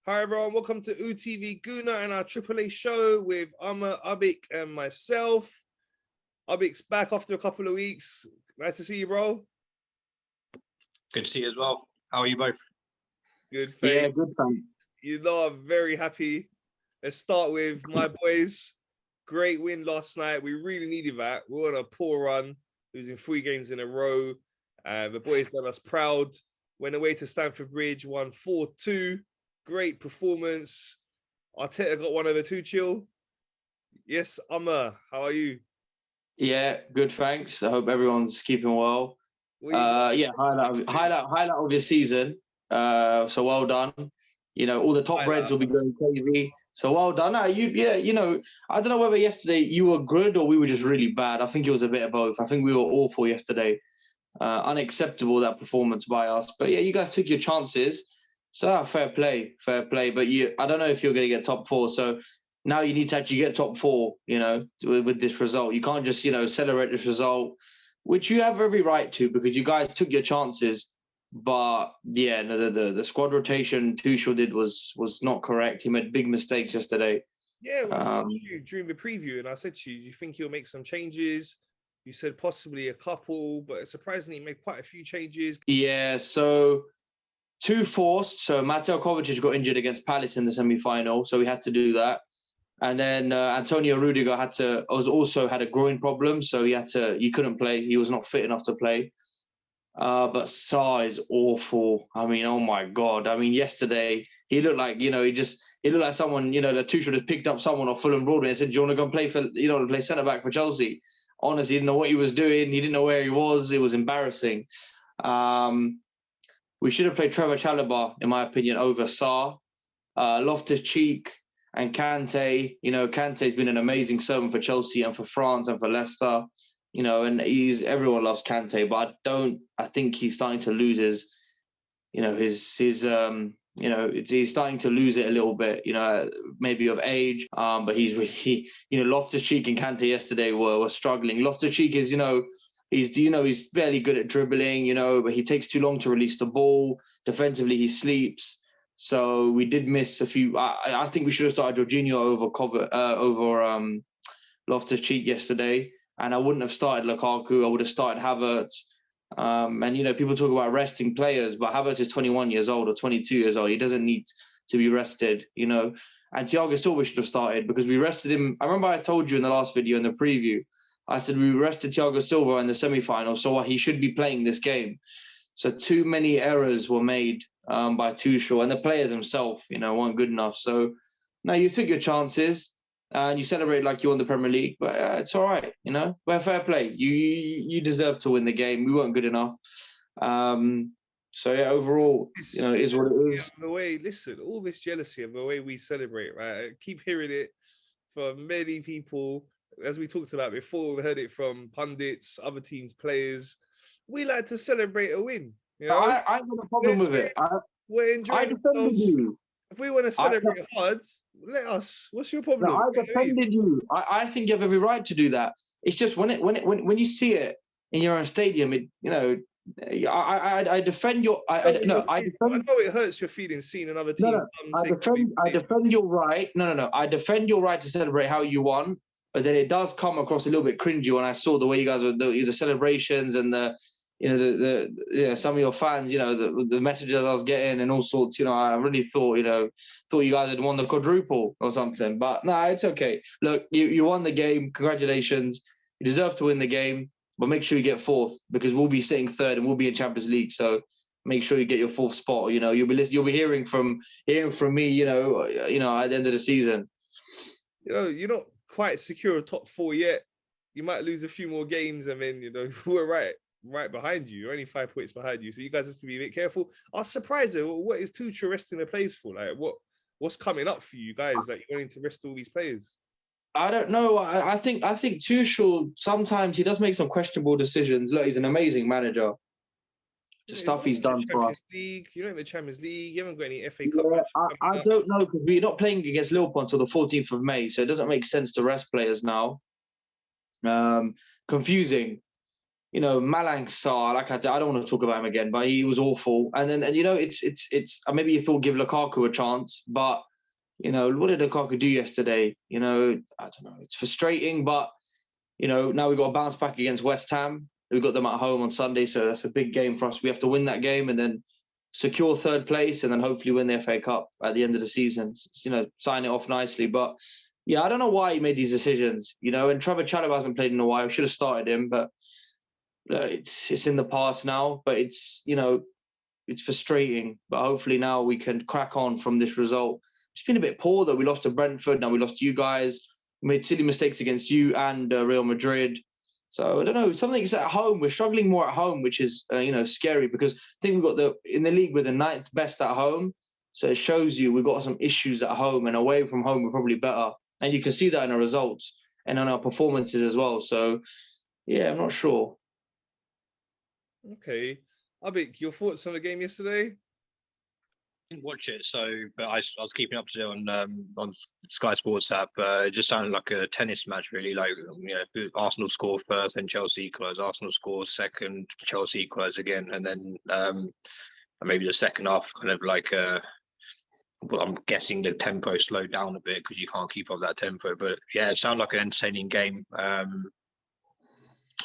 Hi everyone, welcome to UTV Guna and our AAA show with Amma, Abik and myself. Abik's back after a couple of weeks. Nice to see you, bro. Good to see you as well. How are you both? Good, thanks. Yeah, good, thanks. You know, I'm very happy. Let's start with my boys. Great win last night. We really needed that. We were on a poor run, losing 3 games in a row. The boys done us proud. Went away to Stamford Bridge, won 4-2. Great performance. Arteta got 1 over 2 chill. Yes, Amma, how are you? Yeah, good, thanks. I hope everyone's keeping well. Yeah, highlight of your season. So well done. You know, all the top Reds will be going crazy. So well done. I don't know whether yesterday you were good or we were just really bad. I think it was a bit of both. I think we were awful yesterday. Unacceptable, that performance by us. But yeah, you guys took your chances. So fair play. But I don't know if you're going to get top 4. So now you need to actually get top 4, with this result. You can't just, celebrate this result, which you have every right to because you guys took your chances. But yeah, no, the squad rotation Tuchel did was not correct. He made big mistakes yesterday. Yeah, we talked to you during the preview, and I said to you, do you think he'll make some changes? You said possibly a couple, but surprisingly, he made quite a few changes. Yeah, so 2 forced. So Mateo Kovacic got injured against Palace in the semi-final, so we had to do that. And then Antonio Rudiger had a groin problem, so he couldn't play. He was not fit enough to play. But Sarr is awful. I mean, oh my God. I mean, yesterday he looked like, he looked like someone, the Tuchel just picked up someone off Fulham Broadway and said, do you want to go and play centre back for Chelsea? Honestly, he didn't know what he was doing. He didn't know where he was. It was embarrassing. We should have played Trevor Chalobah, in my opinion, over Sarr. Loftus-Cheek and Kante. Kante's been an amazing servant for Chelsea and for France and for Leicester. And everyone loves Kante, but I think he's starting to lose he's starting to lose it a little bit, maybe of age. But he's really, Loftus-Cheek and Kante yesterday were struggling. Loftus-Cheek is, he's fairly good at dribbling, but he takes too long to release the ball. Defensively, he sleeps. So we did miss a few. I think we should have started Jorginho over Loftus-Cheek yesterday. And I wouldn't have started Lukaku. I would have started Havertz. And, people talk about resting players, but Havertz is 21 years old or 22 years old. He doesn't need to be rested, And Thiago Silva should have started because we rested him. I remember I told you in the last video in the preview, I said we rested Thiago Silva in the semi-final, so he should be playing this game. So too many errors were made by Tuchel, and the players themselves, weren't good enough. So, no, you took your chances. And you celebrate like you won the Premier League, but it's all right, But fair play. You deserve to win the game. We weren't good enough. So yeah, overall, is what it is. The way, listen, all this jealousy of the way we celebrate, right? I keep hearing it from many people, as we talked about before. We heard it from pundits, other teams' players. We like to celebrate a win. I ain't got a problem with it. We're enjoying ourselves. If we want to celebrate hard, let us. What's your problem? No, I defended you. I think you have every right to do that. It's just when you see it in your own stadium, I defend your. I know it hurts your feelings seeing another team. No, I defend your right. No. I defend your right to celebrate how you won, but then it does come across a little bit cringy when I saw the way you guys were the celebrations and the. Some of your fans, the messages I was getting and all sorts, I really thought you guys had won the quadruple or something. But no, it's okay. Look, you won the game. Congratulations. You deserve to win the game, but make sure you get 4th because we'll be sitting 3rd and we'll be in Champions League. So make sure you get your 4th spot. You'll be hearing from me. At the end of the season. You're not quite secure of top 4 yet. You might lose a few more games, and then we're right behind you. You're only 5 points behind you, so you guys have to be a bit careful. I was surprised though. What is Tuchel resting the players for? Like, what's coming up for you guys? Like, you're wanting to rest all these players? I don't know. I think Tuchel sometimes he does make some questionable decisions. Look, he's an amazing manager. The stuff he's done for us. You're not in the Champions League. You haven't got any FA Cup. I don't know because we're not playing against Liverpool until the 14th of May, so it doesn't make sense to rest players now. Confusing. you know, Malang Sarr, like I don't want to talk about him again, but he was awful. And then, and you know, it's maybe you thought give Lukaku a chance, but you know, what did Lukaku do yesterday? You know, I don't know. It's frustrating, but you know, now we've got to bounce back against West Ham. We've got them at home on Sunday, so that's a big game for us. We have to win that game and then secure third place, and then hopefully win the FA Cup at the end of the season. You know, sign it off nicely. But yeah, I don't know why he made these decisions. You know, and Trevor Chalobah hasn't played in a while. Should have started him, but it's in the past now. But it's, you know, it's frustrating. But hopefully now we can crack on from this result. It's been a bit poor though. We lost to Brentford. Now we lost to you guys. We made silly mistakes against you and Real Madrid. So I don't know. Something's at home. We're struggling more at home, which is you know, scary, because I think we've got in the league we're the 9th best at home. So it shows you we've got some issues at home, and away from home we're probably better. And you can see that in our results and on our performances as well. So yeah, I'm not sure. Okay, Abik, your thoughts on the game yesterday? Didn't watch it, but I was keeping up to date on Sky Sports app. It just sounded like a tennis match, really. Like, you know, Arsenal score first, then Chelsea equalise. Arsenal scores second, Chelsea equalise again, and then maybe the second half kind of like. Well, I'm guessing the tempo slowed down a bit because you can't keep up that tempo. But yeah, it sounded like an entertaining game.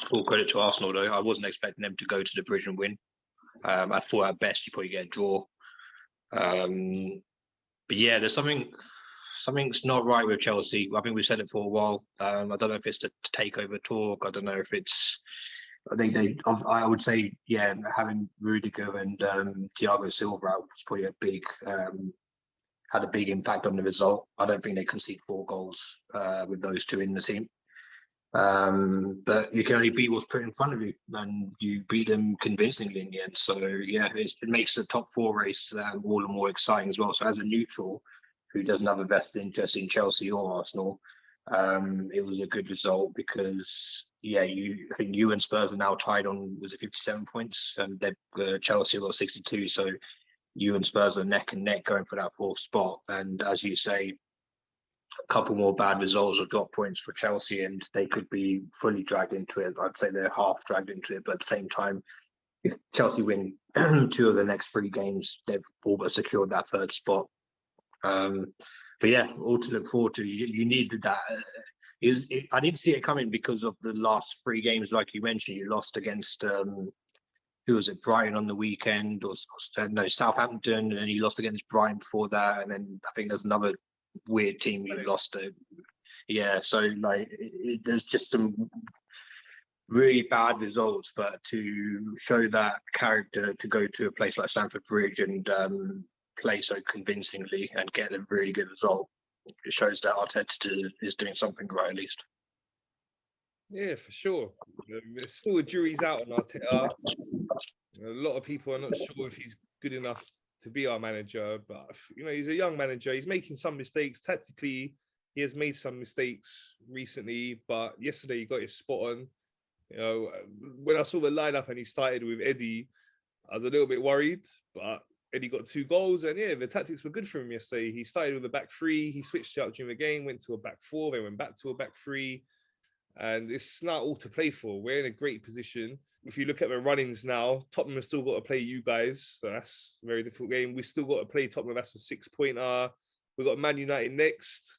Full credit to Arsenal, though. I wasn't expecting them to go to the bridge and win. I thought at best you probably get a draw. But yeah, there's something's not right with Chelsea. I think we've said it for a while. I don't know if it's the takeover talk. I don't know if it's. I would say, yeah, having Rudiger and Thiago Silva out was probably had a big impact on the result. I don't think they conceded 4 goals with those two in the team. But you can only beat what's put in front of you, and you beat them convincingly in the end. So yeah, it makes the top 4 race all the more exciting as well. So as a neutral who doesn't have a vested interest in Chelsea or Arsenal, it was a good result because I think you and Spurs are now tied on 57 points, and Chelsea got 62. So you and Spurs are neck and neck going for that 4th spot. And as you say, a couple more bad results or drop points for Chelsea, and they could be fully dragged into it. I'd say they're half dragged into it, but at the same time, if Chelsea win 2 of the next 3 games, they've all but secured that 3rd spot. But yeah, all to look forward to. You needed that. I didn't see it coming because of the last 3 games, like you mentioned. You lost against who was it, Brighton on the weekend, or no, Southampton, and then you lost against Brighton before that, and then I think there's another weird team you lost to. Yeah, so like there's just some really bad results, but to show that character, to go to a place like Stamford Bridge and play so convincingly and get a really good result, it shows that Arteta is doing something right, at least. Yeah, for sure. There's still a jury's out on Arteta. A lot of people are not sure if he's good enough to be our manager, but you know, he's a young manager. He's making some mistakes tactically. He has made some mistakes recently, but yesterday he got his spot on. You know, when I saw the lineup and he started with Eddie, I was a little bit worried, but Eddie got 2 goals, and yeah, the tactics were good for him yesterday. He started with a back 3, he switched it up during the game, went to a back 4, then went back to a back 3, and it's not all to play for. We're in a great position. If you look at the runnings now, Tottenham has still got to play you guys, so that's a very difficult game. We still got to play Tottenham. That's a 6-pointer. We've got Man United next.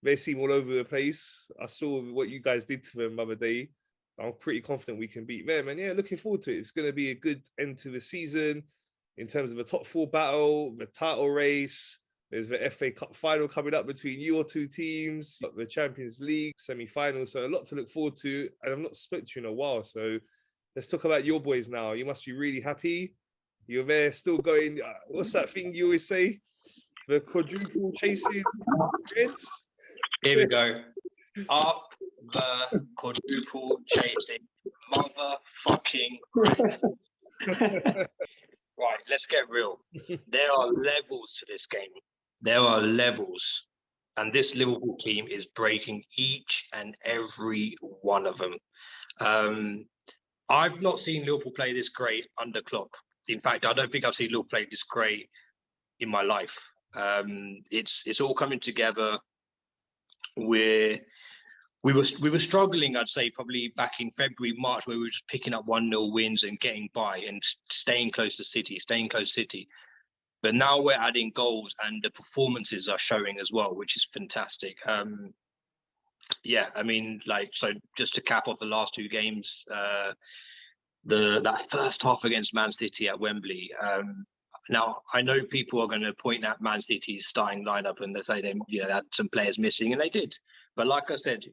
They seem all over the place. I saw what you guys did to them the other day. I'm pretty confident we can beat them. And yeah, looking forward to it. It's going to be a good end to the season in terms of a top 4 battle, the title race. There's the FA Cup final coming up between your 2 teams, the Champions League semi-final. So a lot to look forward to. And I've not spoken to you in a while. So let's talk about your boys now. You must be really happy. You're there still going, what's that thing you always say? The quadruple chasing Reds? Here we go. Up the quadruple chasing motherfucking Reds. Right, let's get real. There are levels to this game. There are levels. And this Liverpool team is breaking each and every one of them. I've not seen Liverpool play this great under Klopp. In fact, I don't think I've seen Liverpool play this great in my life. It's all coming together. we were struggling, I'd say, probably back in February, March, where we were just picking up 1-0 wins and getting by and staying close to City. But now we're adding goals and the performances are showing as well, which is fantastic. Yeah, I mean, like, so just to cap off the last two games, that first half against Man City at Wembley. Now, I know people are going to point at Man City's starting lineup and they say they had some players missing, and they did. But like I said,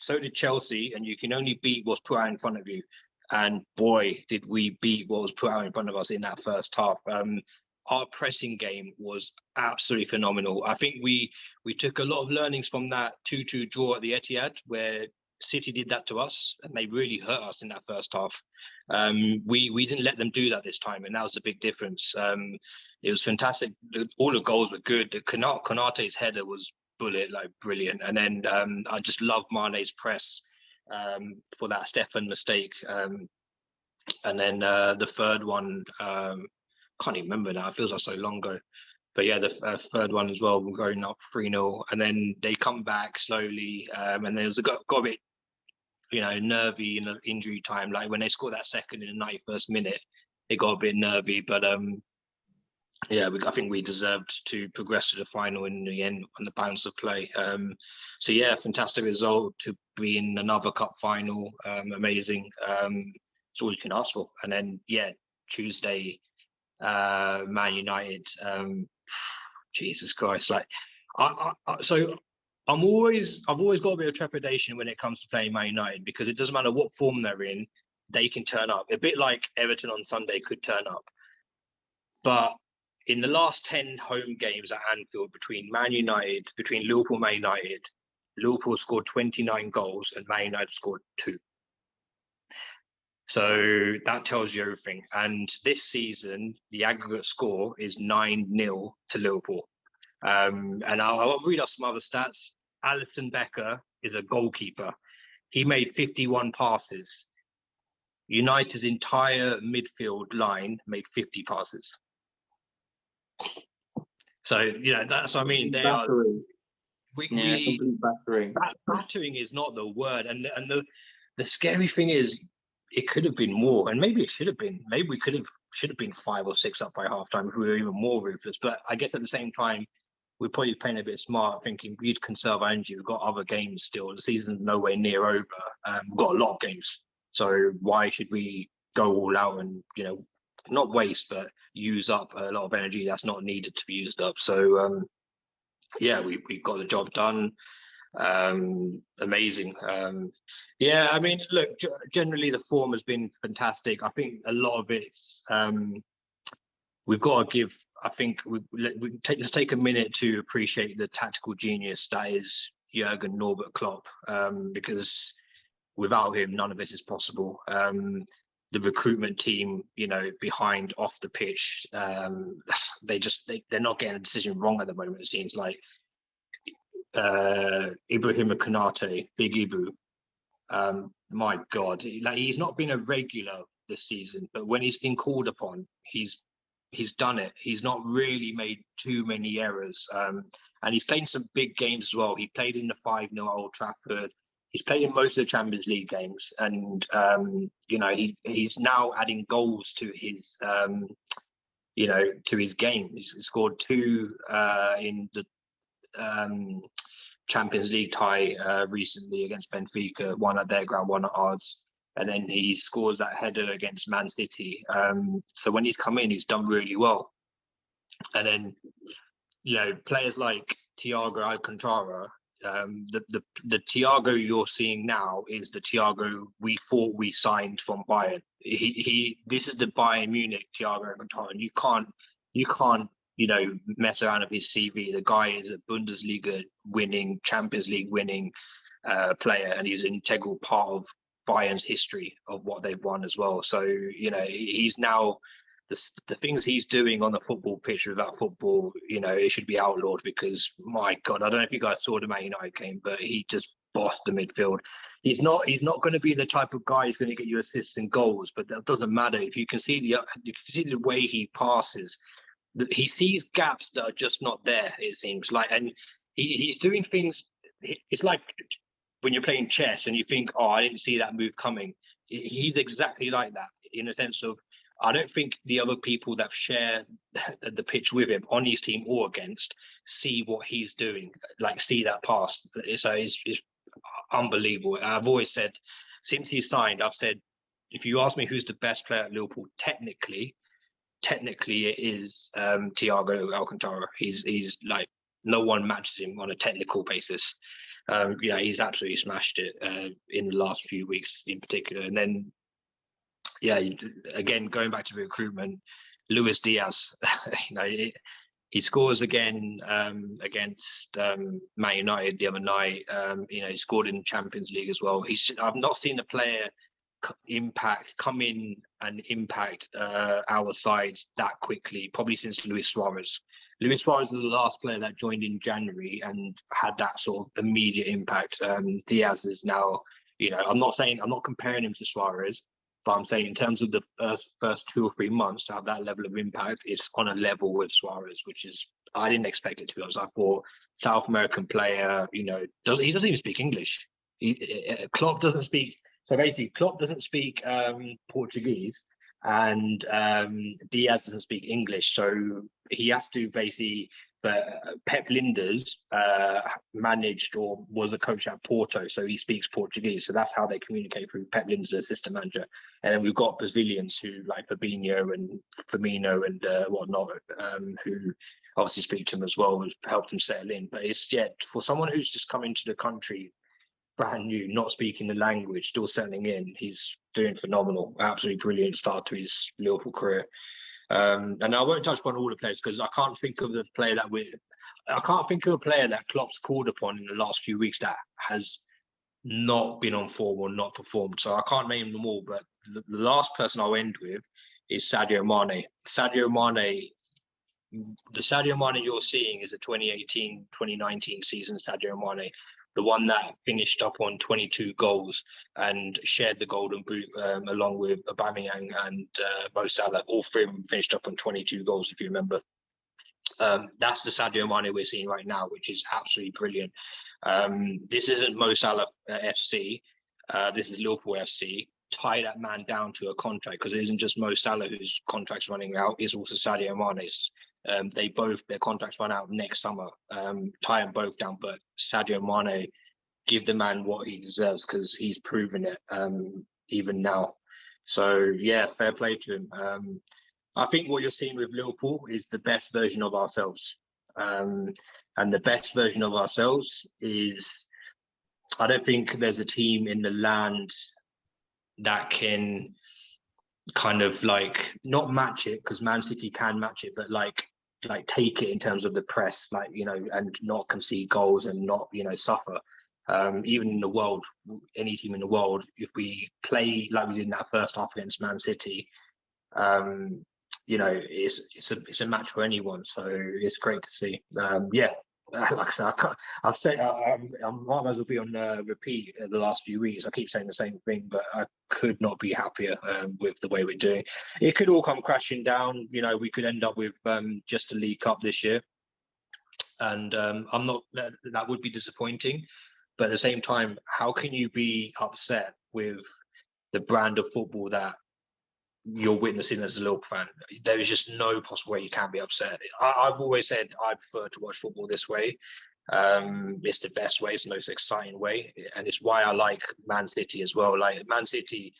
so did Chelsea, and you can only beat what's put out in front of you. And boy, did we beat what was put out in front of us in that first half. Our pressing game was absolutely phenomenal. I think we took a lot of learnings from that 2-2 draw at the Etihad, where City did that to us, and they really hurt us in that first half. We didn't let them do that this time, and that was the big difference. It was fantastic. All the goals were good. Konate's header was brilliant. And then I just love Mane's press for that Stefan mistake. And then the third one, can't even remember now. It feels like so long ago. But yeah, the third one as well, we're going up 3-0, and then they come back slowly. And there's got a bit, nervy in the injury time. Like when they scored that second in the 91st minute, it got a bit nervy. But yeah, I think we deserved to progress to the final in the end on the balance of play. So yeah, fantastic result to be in another cup final. Amazing. It's all you can ask for. And then yeah, Tuesday, Man United. Jesus Christ! Like, so I've always got a bit of trepidation when it comes to playing Man United, because it doesn't matter what form they're in, they can turn up. A bit like Everton on Sunday could turn up, but in the last 10 home games at Anfield between Liverpool, Man United, Liverpool scored 29 goals and Man United scored 2. So that tells you everything. And this season, the aggregate score is 9-0 to Liverpool. And I'll read off some other stats. Alisson Becker is a goalkeeper. He made 51 passes. United's entire midfield line made 50 passes. So, that's what I mean. They are. Complete battering. Battering is not the word. And the scary thing is, it could have been more, and maybe it should have been. Maybe we should have been 5 or 6 up by halftime if we were even more ruthless. But I guess at the same time, we're probably playing a bit smart, thinking we'd conserve our energy. We've got other games still. The season's nowhere near over. We've got a lot of games, so why should we go all out and not waste, but use up a lot of energy that's not needed to be used up? So yeah, we got the job done. Amazing. Yeah, I mean, look, generally the form has been fantastic. I think a lot of it, we've got to give, I think let's take a minute to appreciate the tactical genius that is Jurgen Norbert Klopp, because without him, none of this is possible. The recruitment team, behind off the pitch, they're not getting a decision wrong at the moment, it seems like. Ibrahim Konate, Big Ibu. My God, he's not been a regular this season, but when he's been called upon, he's done it. He's not really made too many errors, and he's played in some big games as well. He played in the 5-0 at Old Trafford. He's played in most of the Champions League games, and he's now adding goals to his to his game. He's scored 2 in the Champions League tie recently against Benfica, one at their ground, one at ours, and then he scores that header against Man City. So when he's come in, he's done really well. And then players like Thiago Alcantara, the Thiago you're seeing now is the Thiago we thought we signed from Bayern. This is the Bayern Munich Thiago Alcantara, and you can't mess around with his CV. The guy is a Bundesliga winning, Champions League winning player, and he's an integral part of Bayern's history of what they've won as well. So he's now the things he's doing on the football pitch without football, it should be outlawed, because my God, I don't know if you guys saw the Man United game, but he just bossed the midfield. He's not going to be the type of guy who's going to get you assists and goals, but that doesn't matter. If you can see the way he passes, he sees gaps that are just not there, it seems like, and he's doing things. It's like when you're playing chess and you think, oh, I didn't see that move coming. He's exactly like that, in a sense of, I don't think the other people that share the pitch with him on his team or against see what he's doing, like see that pass. So it's unbelievable. I've always said, since he signed, I've said, if you ask me who's the best player at Liverpool, technically it is Thiago Alcantara. He's like, no one matches him on a technical basis. He's absolutely smashed it in the last few weeks in particular. And then, again, going back to the recruitment, Luis Diaz, he scores again against Man United the other night. He scored in the Champions League as well. I've not seen a player come in and impact our sides that quickly, probably since Luis Suarez. Luis Suarez is the last player that joined in January and had that sort of immediate impact. Diaz is now, I'm not comparing him to Suarez, but I'm saying in terms of the first 2 or 3 months to have that level of impact, it's on a level with Suarez, which is, I didn't expect it to be honest. I thought South American player, he doesn't even speak English. Klopp doesn't speak. So basically, Klopp doesn't speak Portuguese, and Diaz doesn't speak English. So he has to basically. But Pep Linders managed or was a coach at Porto, so he speaks Portuguese. So that's how they communicate through Pep Linders, the assistant manager. And then we've got Brazilians who, like Fabinho and Firmino and whatnot, who obviously speak to him as well, and helped him settle in. But it's for someone who's just come into the country brand new, not speaking the language, still settling in, he's doing phenomenal. Absolutely brilliant start to his Liverpool career. And I won't touch upon all the players because I can't think of a player that Klopp's called upon in the last few weeks that has not been on form or not performed. So I can't name them all, but the last person I'll end with is Sadio Mane. The Sadio Mane you're seeing is the 2018-2019 season Sadio Mane, the one that finished up on 22 goals and shared the Golden Boot along with Aubameyang and Mo Salah. All three of them finished up on 22 goals, if you remember. That's the Sadio Mane we're seeing right now, which is absolutely brilliant. This isn't Mo Salah FC. This is Liverpool FC. Tie that man down to a contract, because it isn't just Mo Salah whose contract's running out, it's also Sadio Mane's. Their contracts run out next summer. Tie them both down, but Sadio Mane, give the man what he deserves, because he's proven it even now. So yeah, fair play to him. I think what you're seeing with Liverpool is the best version of ourselves, and the best version of ourselves is, I don't think there's a team in the land that can kind of like not match it, because Man City can match it, but like take it in terms of the press, and not concede goals and not suffer. Even in the world, any team in the world, if we play like we did in that first half against Man City, it's a match for anyone. So it's great to see. Like I said, I've said I might as well be on repeat the last few weeks. I keep saying the same thing, but I could not be happier with the way we're doing. It could all come crashing down. We could end up with just a League Cup this year, and I'm not. That would be disappointing. But at the same time, how can you be upset with the brand of football that you're witnessing as a Liverpool fan? There is just no possible way you can be upset. I've always said I prefer to watch football this way. It's the best way, it's the most exciting way, and it's why I like Man City as well. Like Man City,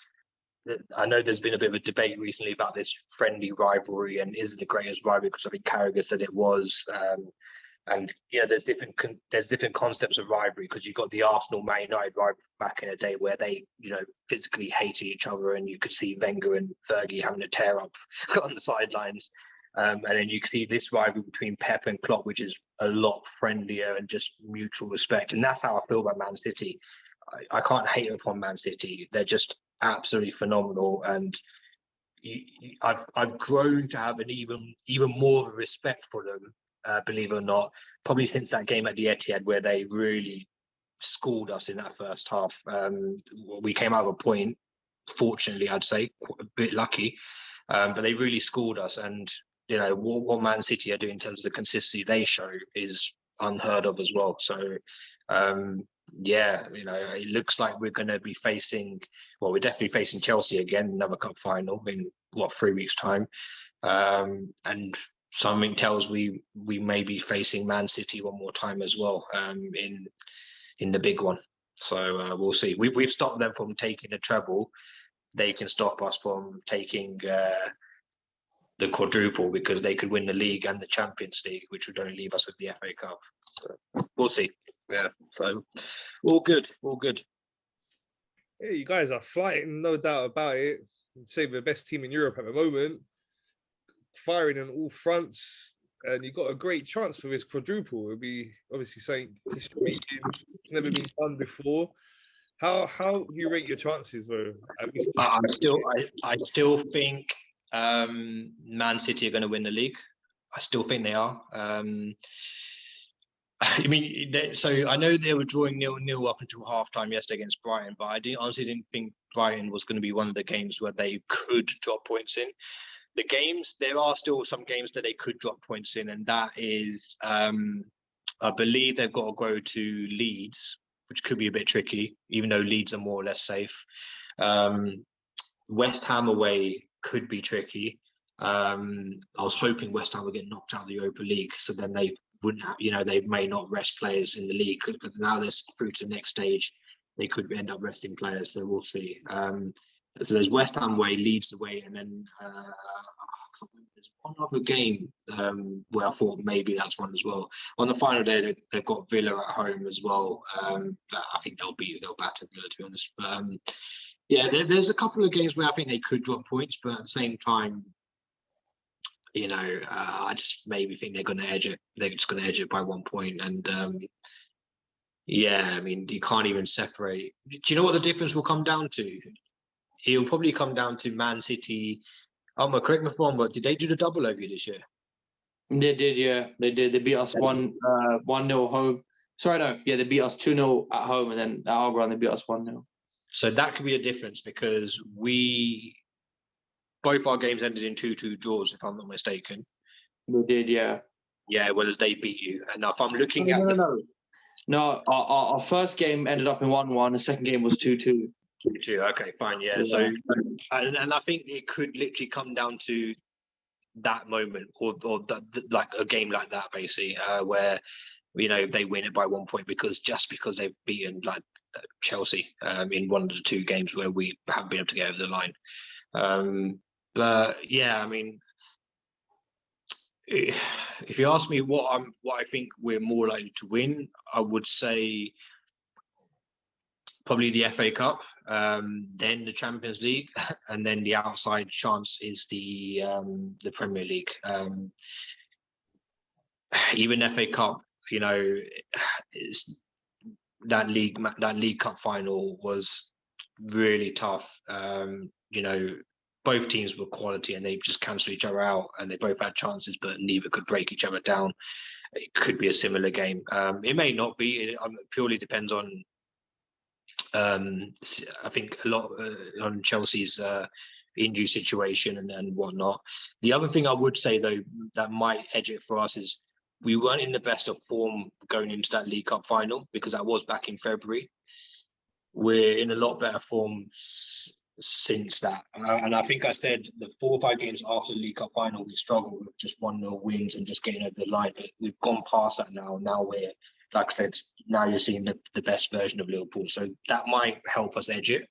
I know there's been a bit of a debate recently about this friendly rivalry and is it the greatest rivalry, because I think Carragher said it was. And there's different concepts of rivalry, because you've got the Arsenal Man United rivalry back in a day where they physically hated each other, and you could see Wenger and Fergie having a tear up on the sidelines, and then you can see this rivalry between Pep and Klopp, which is a lot friendlier and just mutual respect. And that's how I feel about Man City. I can't hate upon Man City. They're just absolutely phenomenal, and I've grown to have an even more of a respect for them. Believe it or not, probably since that game at the Etihad where they really schooled us in that first half. We came out of a point, fortunately, I'd say, a bit lucky, but they really schooled us. And what Man City are doing in terms of the consistency they show is unheard of as well. So Yeah, it looks like we're going to be we're definitely facing Chelsea again, another cup final in 3 weeks' time. And something tells we may be facing Man City one more time as well, in the big one. So we'll see. We've stopped them from taking the treble. They can stop us from taking the quadruple, because they could win the league and the Champions League, which would only leave us with the FA Cup. So we'll see. Yeah. So all good. Yeah, you guys are flying, no doubt about it. I'd say the best team in Europe at the moment, firing on all fronts, and you've got a great chance for this quadruple. It'll be obviously something history making. It's never been done before. How do you rate your chances, though? I still think Man City are going to win the league. I still think they are. I mean, so I know they were drawing 0-0 up until halftime yesterday against Brighton, but I honestly didn't think Brighton was going to be one of the games where they could drop points in. The games, there are still some games that they could drop points in, and that is, I believe they've got to go to Leeds, which could be a bit tricky, even though Leeds are more or less safe. West Ham away could be tricky. I was hoping West Ham would get knocked out of the Europa League, so then they wouldn't have, they may not rest players in the league, but now they're through to the next stage, they could end up resting players, so we'll see. So there's West Ham away, Leeds away, and then there's one other game where I thought maybe that's one as well. On the final day, they've got Villa at home as well, but I think they'll batter Villa, to be honest. But, yeah, there's a couple of games where I think they could drop points, but at the same time, I just maybe think they're going to edge it. They're just going to edge it by 1 point, and yeah, I mean, you can't even separate. Do you know what the difference will come down to? It'll probably come down to Man City. Correct me if I'm wrong, but did they do the double over you this year? They did, yeah. They did. They beat us 1-0 home. Sorry, no. Yeah, they beat us 2-0 at home, and then at Albion they beat us 1-0. So that could be a difference, because both our games ended in 2-2 draws, if I'm not mistaken. They did, yeah. Yeah, whereas they beat you. And now if I'm looking No, our first game ended up in 1-1. The second game was 2-2. 2-2. Okay, fine. Yeah. So, and I think it could literally come down to that moment, or like a game like that, basically, where they win it by 1 point because they've beaten like Chelsea in one of the two games where we haven't been able to get over the line. But yeah, I mean, if you ask me what I think we're more likely to win, I would say probably the FA Cup, then the Champions League, and then the outside chance is the Premier League. Even FA Cup, that League Cup final was really tough. Both teams were quality, and they just cancelled each other out, and they both had chances, but neither could break each other down. It could be a similar game. It may not be. It purely depends on. I think a lot on Chelsea's injury situation and whatnot. The other thing I would say, though, that might edge it for us is we weren't in the best of form going into that League Cup final, because that was back in February. We're in a lot better form since that. And I think I said the 4 or 5 games after the League Cup final, we struggled with just 1-0 wins and just getting over the line. We've gone past that now. Now we're, like I said, now you're seeing the best version of Liverpool. So that might help us edge it.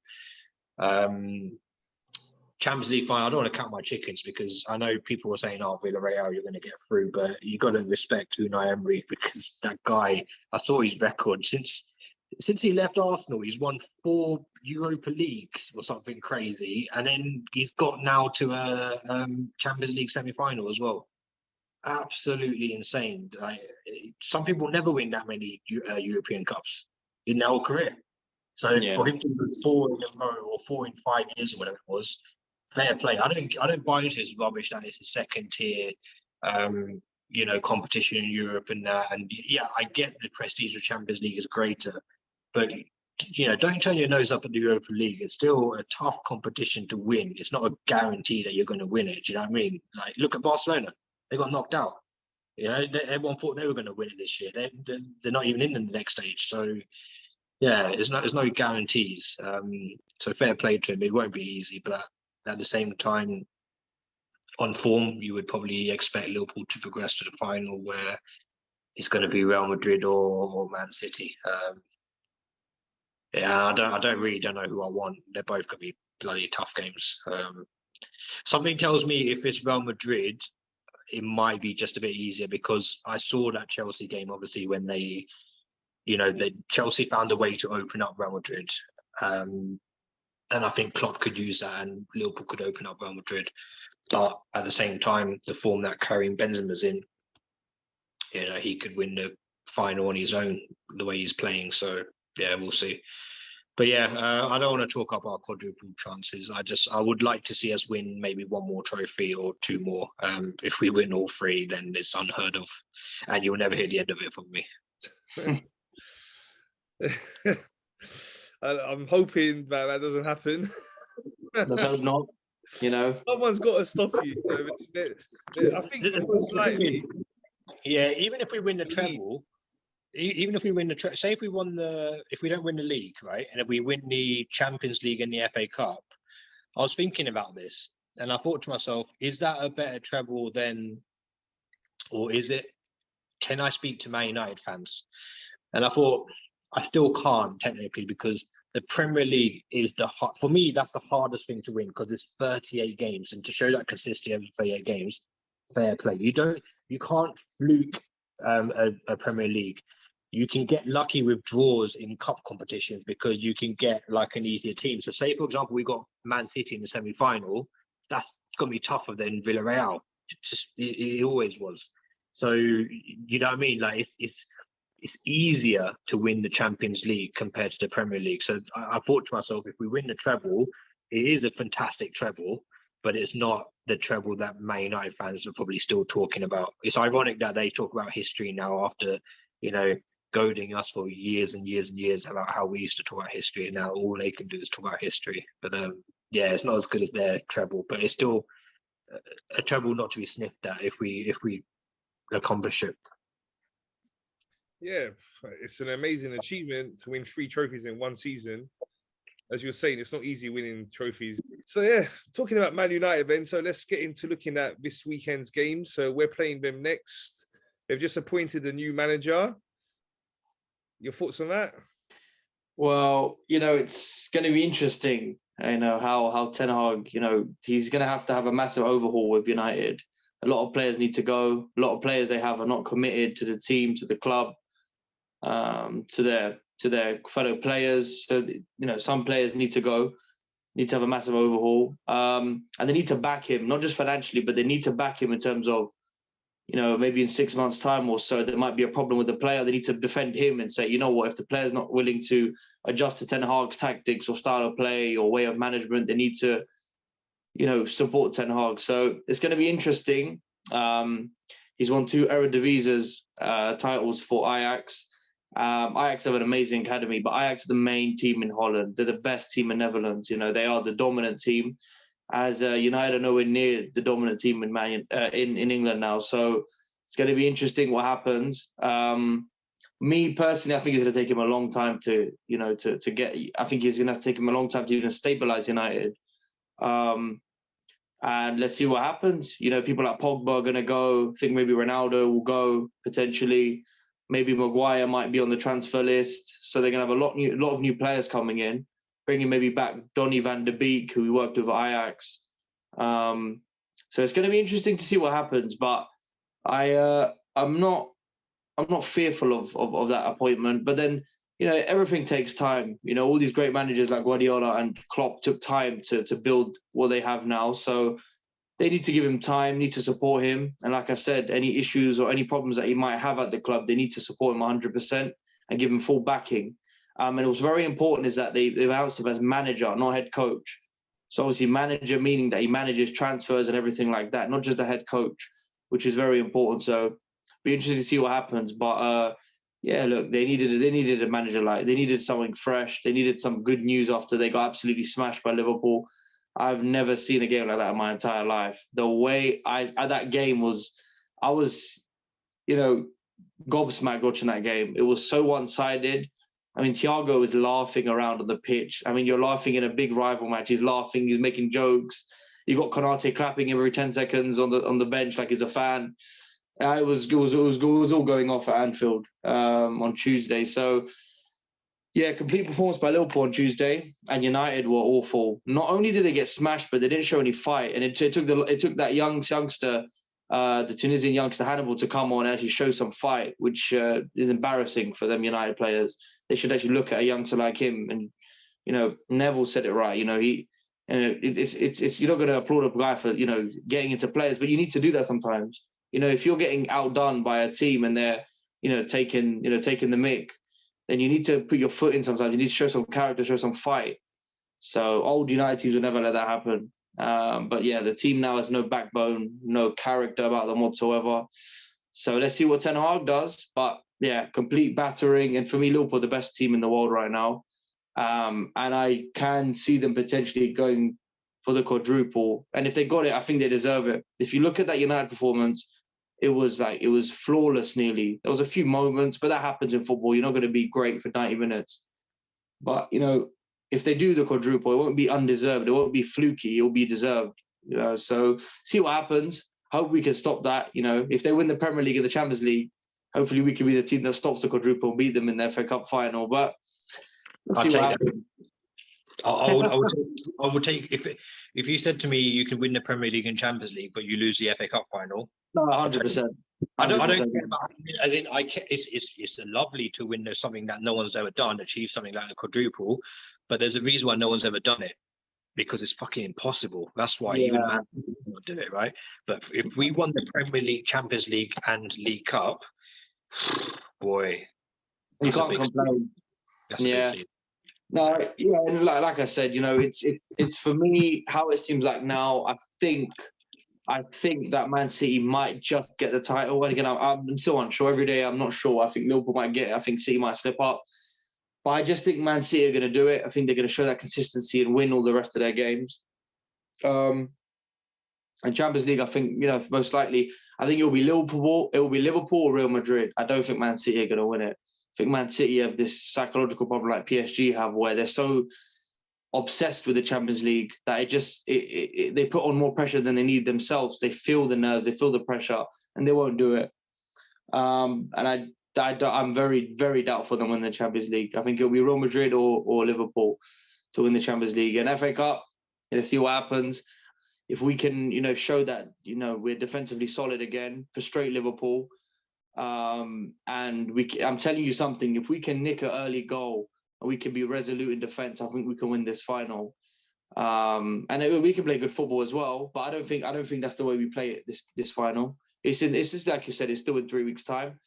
Champions League final, I don't want to count my chickens, because I know people were saying, Villarreal, you're going to get through. But you got to respect Unai Emery, because that guy, I saw his record. Since he left Arsenal, he's won 4 Europa Leagues or something crazy. And then he's got now to a Champions League semi-final as well. Absolutely insane. Some people never win that many European Cups in their whole career. So for him to win 4 in a row, or 4 in 5 years, or whatever it was, fair play. I don't buy into his rubbish that it's a second tier, competition in Europe and that. And yeah, I get the prestige of Champions League is greater, but don't turn your nose up at the Europa League. It's still a tough competition to win. It's not a guarantee that you're going to win it. Do you know what I mean? Like, look at Barcelona. They got knocked out. Everyone thought they were going to win it this year. They're not even in the next stage. So Yeah, there's no guarantees. So fair play to him. It won't be easy, but at the same time, on form, you would probably expect Liverpool to progress to the final, where it's going to be Real Madrid or Man City. Yeah, I don't really don't know who I want. They're both going to be bloody tough games. Something tells me if it's Real Madrid, it might be just a bit easier, because I saw that Chelsea game, obviously, when they, Chelsea found a way to open up Real Madrid. And I think Klopp could use that, and Liverpool could open up Real Madrid. But at the same time, the form that Karim Benzema's in, he could win the final on his own, the way he's playing. So yeah, we'll see. But yeah, I don't want to talk up our quadruple chances. I would like to see us win maybe one more trophy or two more. If we win all three, then it's unheard of, and you'll never hear the end of it from me. I'm hoping that doesn't happen. Let's hope not. Someone's got to stop you. I think slightly. Yeah, even if we win the treble, say if we don't win the league, right, and if we win the Champions League and the FA Cup, I was thinking about this, and I thought to myself, is that a better treble or is it? Can I speak to Man United fans? And I thought I still can't technically, because the Premier League is for me, that's the hardest thing to win, because it's 38 games, and to show that consistency over 38 games, fair play. You can't fluke a Premier League. You can get lucky with draws in cup competitions, because you can get like an easier team. So say, for example, we got Man City in the semi-final, that's going to be tougher than Villarreal. It always was. So, you know what I mean? Like, it's easier to win the Champions League compared to the Premier League. So I thought to myself, if we win the treble, it is a fantastic treble, but it's not the treble that Man United fans are probably still talking about. It's ironic that they talk about history now, after, goading us for years and years and years about how we used to talk about history, and now all they can do is talk about history. But yeah, it's not as good as their treble, but it's still a treble not to be sniffed at if we accomplish it. Yeah, it's an amazing achievement to win 3 trophies in one season. As you were saying, it's not easy winning trophies. So yeah, talking about Man United then, so let's get into looking at this weekend's game. So we're playing them next. They've just appointed a new manager. Your thoughts on that? Well, it's going to be interesting. How Ten Hag, he's going to have a massive overhaul with United. A lot of players need to go. A lot of players they have are not committed to the team, to the club, to their fellow players. So some players need to go, need to have a massive overhaul, and they need to back him, not just financially, but they need to back him in terms of, maybe in 6 months' time or so, there might be a problem with the player. They need to defend him and say, you know what, if the player's not willing to adjust to Ten Hag's tactics or style of play or way of management, they need to, support Ten Hag. So it's going to be interesting. He's won 2 Eredivisie titles for Ajax. Ajax have an amazing academy, but Ajax are the main team in Holland. They're the best team in Netherlands. They are the dominant team. As United are nowhere near the dominant team in England now. So it's going to be interesting what happens. Me personally, I think it's going to take him a long time to get. I think he's going to have to take him a long time to even stabilize United. And let's see what happens. People like Pogba are going to go. I think maybe Ronaldo will go potentially. Maybe Maguire might be on the transfer list. So they're going to have a lot of new players coming in. Bringing maybe back Donny van de Beek, who we worked with at Ajax. So it's going to be interesting to see what happens. But I'm not fearful of that appointment. But then everything takes time. All these great managers like Guardiola and Klopp took time to build what they have now. So they need to give him time, need to support him. And like I said, any issues or any problems that he might have at the club, they need to support him 100% and give him full backing. And it was very important is that they've announced him as manager, not head coach. So obviously manager meaning that he manages transfers and everything like that, not just a head coach, which is very important. So be interesting to see what happens. But yeah, look, they needed a manager they needed something fresh. They needed some good news after they got absolutely smashed by Liverpool. I've never seen a game like that in my entire life. The way that game was, I was, gobsmacked watching that game. It was so one-sided. I mean, Thiago is laughing around on the pitch. I mean, you're laughing in a big rival match. He's laughing. He's making jokes. You got Konate clapping every 10 seconds on the bench like he's a fan. It was all going off at Anfield on Tuesday. So yeah, complete performance by Liverpool on Tuesday, and United were awful. Not only did they get smashed, but they didn't show any fight. And it took that youngster, the Tunisian youngster Hannibal, to come on and actually show some fight, which is embarrassing for them United players. They should actually look at a youngster like him. And Neville said it right. It's you're not going to applaud a guy for getting into players, but you need to do that sometimes. If you're getting outdone by a team and they're taking the mick, then you need to put your foot in sometimes. You need to show some character, show some fight. So old United teams will never let that happen. But yeah, the team now has no backbone, no character about them whatsoever. So let's see what Ten Hag does. But yeah, complete battering. And for me, Liverpool are the best team in the world right now. And I can see them potentially going for the quadruple. And if they got it, I think they deserve it. If you look at that United performance, it was flawless nearly. There was a few moments, but that happens in football. You're not going to be great for 90 minutes. But, if they do the quadruple, it won't be undeserved. It won't be fluky. It will be deserved. So see what happens. Hope we can stop that. If they win the Premier League and the Champions League, hopefully we can be the team that stops the quadruple and beat them in the FA Cup final. But let's see what happens. I would take if you said to me you can win the Premier League and Champions League, but you lose the FA Cup final. No, 100%. I don't care about. As in, it's lovely to win something that no one's ever done, achieve something like a quadruple, but there's a reason why no one's ever done it, because it's fucking impossible. That's why even Man City won't do it, right? But if we won the Premier League, Champions League, and League Cup, boy, you can't complain. Yeah. No, yeah, and like I said, it's for me how it seems like now. I think that Man City might just get the title. And again, I'm still unsure. Every day, I'm not sure. I think Liverpool might get it. I think City might slip up. But I just think Man City are going to do it. I think they're going to show that consistency and win all the rest of their games. And Champions League, I think, most likely, I think it will be Liverpool. It will be Liverpool or Real Madrid. I don't think Man City are going to win it. I think Man City have this psychological problem like PSG have, where they're so obsessed with the Champions League that they put on more pressure than they need themselves. They feel the nerves, they feel the pressure, and they won't do it. And I'm very, very doubtful them win the Champions League. I think it'll be Real Madrid or Liverpool to win the Champions League. And FA Cup, let's see what happens. If we can, show that, we're defensively solid again, frustrate Liverpool. And I'm telling you something, if we can nick an early goal and we can be resolute in defense, I think we can win this final. And we can play good football as well, but I don't think that's the way we play it this final. It's just like you said, it's still in 3 weeks' time.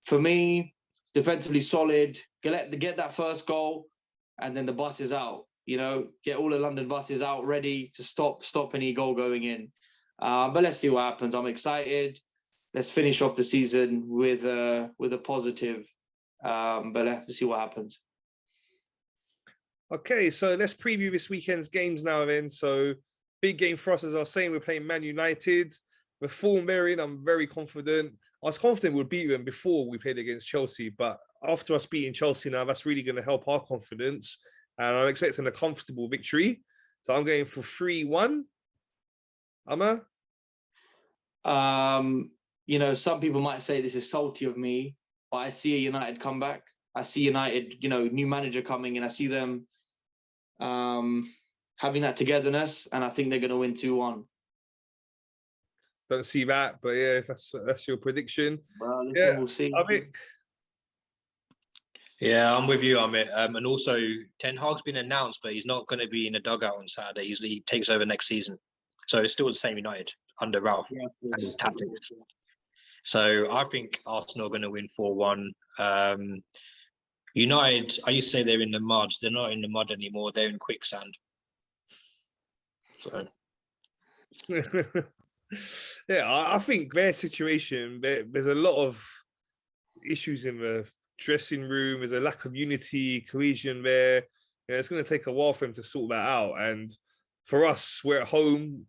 For me, defensively solid, get that first goal, and then the bus is out. Get all the London buses out ready to stop any goal going in. But let's see what happens. I'm excited. Let's finish off the season with a positive. But let's see what happens. Okay, so let's preview this weekend's games now then. So big game for us, as I was saying, we're playing Man United. We're full Marion. I'm very confident. I was confident we'd beat them before we played against Chelsea, but after us beating Chelsea now, that's really going to help our confidence. And I'm expecting a comfortable victory. So I'm going for 3-1. Amma? Some people might say this is salty of me, but I see a United comeback. I see United, new manager coming, and I see them having that togetherness, and I think they're going to win 2-1. Don't see that, but yeah, if that's your prediction. Well, yeah, we'll see. Yeah, I'm with you, Amit. And also, Ten Hag's been announced, but he's not going to be in the dugout on Saturday. He takes over next season. So it's still the same United under Ralph and his tactics. So I think Arsenal are going to win 4-1. United, I used to say they're in the mud. They're not in the mud anymore. They're in quicksand. So. Yeah, I think their situation, there's a lot of issues in the dressing room. There's a lack of unity, cohesion there. It's going to take a while for them to sort that out. And for us, we're at home.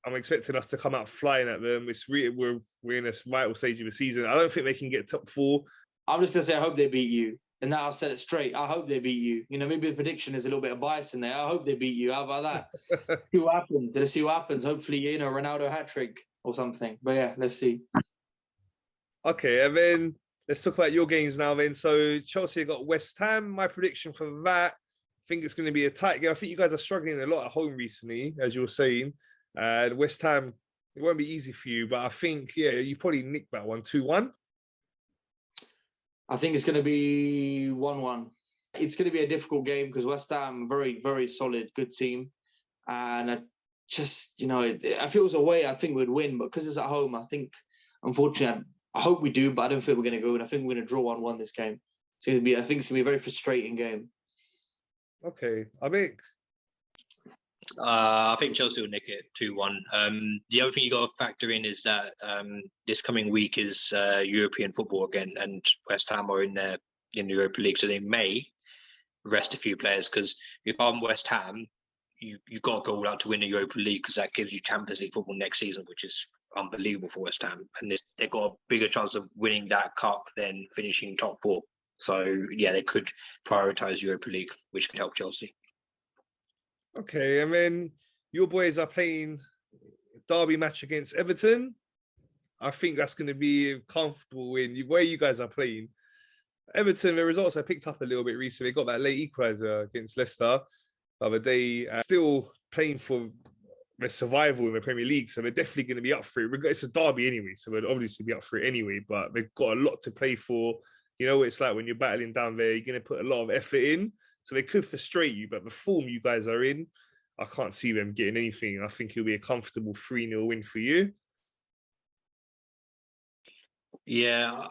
I'm expecting us to come out flying at them. We're in a vital stage of the season. I don't think they can get top 4. I'm just going to say, I hope they beat you. And now I've said it straight. I hope they beat you. You know, maybe the prediction is a little bit of bias in there. I hope they beat you. How about that? See what happens. Let's see what happens. Hopefully, you know, Ronaldo hat trick or something. But yeah, let's see. Okay, and then let's talk about your games now then. So Chelsea got West Ham. My prediction for that, I think it's going to be a tight game. I think you guys are struggling a lot at home recently, as you were saying. West Ham, it won't be easy for you, but I think, yeah, you probably nick that one, 2-1. I think it's going to be 1-1. It's going to be a difficult game because West Ham, very, very solid, good team. And I just, you know, if it was away, I think we'd win. But because it's at home, I think, unfortunately, I hope we do, but I don't think we're going to go. And I think we're going to draw 1-1 this game. I think it's going to be a very frustrating game. Okay, Abik. I think Chelsea will nick it 2-1. The other thing you got to factor in is that this coming week is European football again, and West Ham are in the Europa League, so they may rest a few players. Because if I'm West Ham, you've got to go all out to win the Europa League because that gives you Champions League football next season, which is unbelievable for West Ham, and they've got a bigger chance of winning that cup than finishing top 4. So yeah, they could prioritise Europa League, which could help Chelsea. Okay, and then your boys are playing a derby match against Everton. I think that's going to be a comfortable win. Where you guys are playing. Everton, the results I picked up a little bit recently. They got that late equaliser against Leicester the other day. Still playing for their survival in the Premier League, so they're definitely going to be up for it. It's a derby anyway, so they'll obviously be up for it anyway, but they've got a lot to play for. You know what it's like when you're battling down there. You're going to put a lot of effort in. So they could frustrate you, but the form you guys are in, I can't see them getting anything. I think it'll be a comfortable 3-0 win for you. Yeah,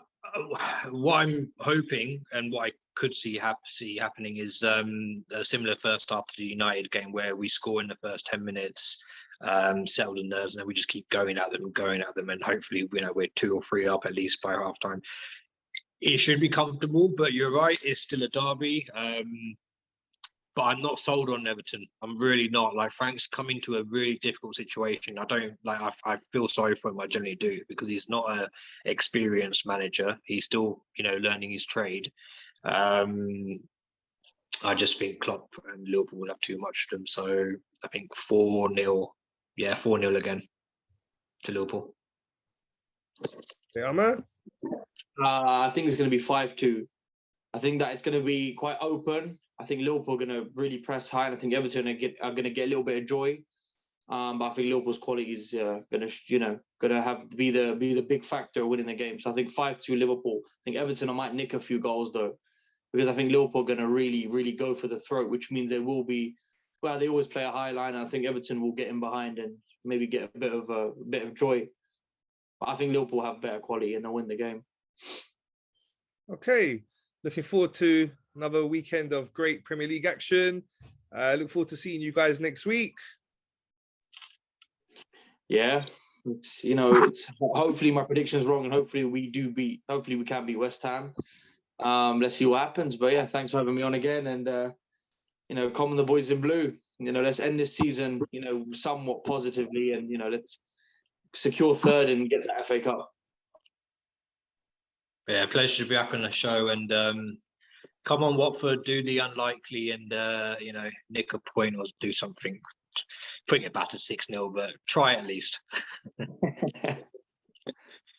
what I'm hoping and what I could see happening is a similar first half to the United game where we score in the first 10 minutes, settle the nerves, and then we just keep going at them, and hopefully, you know, we're 2 or 3 up at least by half time. It should be comfortable, but you're right, it's still a derby. But I'm not sold on Everton. I'm really not. Like, Frank's come into a really difficult situation. I feel sorry for him. I generally do, because he's not an experienced manager. He's still, you know, learning his trade. I just think Klopp and Liverpool will have too much to them. So I think 4-0. Yeah, 4-0 again to Liverpool. Yeah, man. I think it's going to be 5-2. I think that it's going to be quite open. I think Liverpool are going to really press high, and I think Everton are going to get a little bit of joy. But I think Liverpool's quality is going to have to be the big factor winning the game. So I think 5-2 Liverpool. I think Everton might nick a few goals though, because I think Liverpool are going to really, really go for the throat, which means they will be. Well, they always play a high line. And I think Everton will get in behind and maybe get a bit of joy. But I think Liverpool have better quality and they'll win the game. Okay, looking forward to another weekend of great Premier League action. Look forward to seeing you guys next week. Yeah, it's hopefully my prediction is wrong, and hopefully we can beat West Ham. Let's see what happens. But yeah, thanks for having me on again, and come on the boys in blue. Let's end this season, somewhat positively, and let's secure third and get the FA Cup. Yeah, pleasure to be up on the show, and come on, Watford, do the unlikely and nick a point or do something. Bring it back to 6-0, but try at least.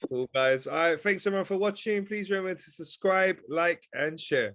Cool, guys. All right, thanks everyone for watching. Please remember to subscribe, like, and share.